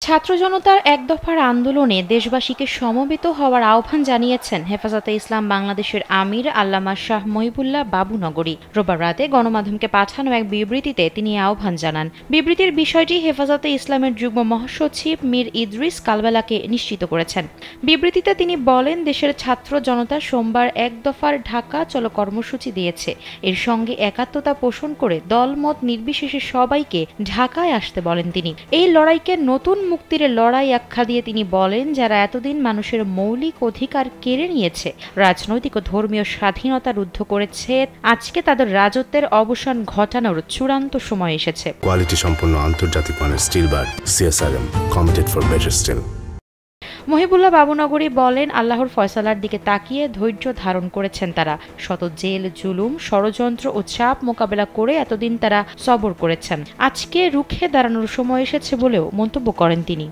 ছাত্র জনতার এক দফার আন্দোলনে দেশবাসীকে সমবেত হওয়ার আহ্বান জানিয়েছেন হেফাজতে ইসলাম বাংলাদেশের আমির আল্লামা শাহ মহিবুল্লাহ বাবুনগরী। রোববার রাতে গণমাধ্যমকে পাঠানো এক বিবৃতিতে তিনি আহ্বান জানান। বিবৃতির বিষয়টি হেফাজতে ইসলামের যুগ্ম মহাসচিব মীর ইদ্রিস কালবেলাকে নিশ্চিত করেছেন। বিবৃতিতে তিনি বলেন, দেশের ছাত্র জনতা সোমবার এক দফার ঢাকা চলো কর্মসূচি দিয়েছে। এর সঙ্গে একাত্মতা পোষণ করে দলমত নির্বিশেষে সবাইকে ঢাকায় আসতে বলেন তিনি। এই লড়াইকে নতুন মুক্তির লড়াই আখ্যা দিয়ে তিনি বলেন, যারা এতদিন মানুষের মৌলিক অধিকার কেড়ে নিয়েছে, রাজনৈতিক ও ধর্মীয় স্বাধীনতা রুদ্ধ করেছে, আজকে তাদের রাজত্বের অবসান ঘটানোর চূড়ান্ত সময় এসেছে। কোয়ালিটি সম্পন্ন আন্তর্জাতিক মানের still bar CSRM, committed for better still. Mohibullah Babunagari বলেন, আল্লাহর ফয়সালার দিকে তাকিয়ে ধৈর্য ধারণ করেছেন তারা। শত জেল, জুলুম, ষড়যন্ত্র ও চাপ মোকাবেলা করে এতদিন তারা সবর করেছেন। আজকে রুখে দাঁড়ানোর সময় এসেছে বলেও মন্তব্য করেন তিনি।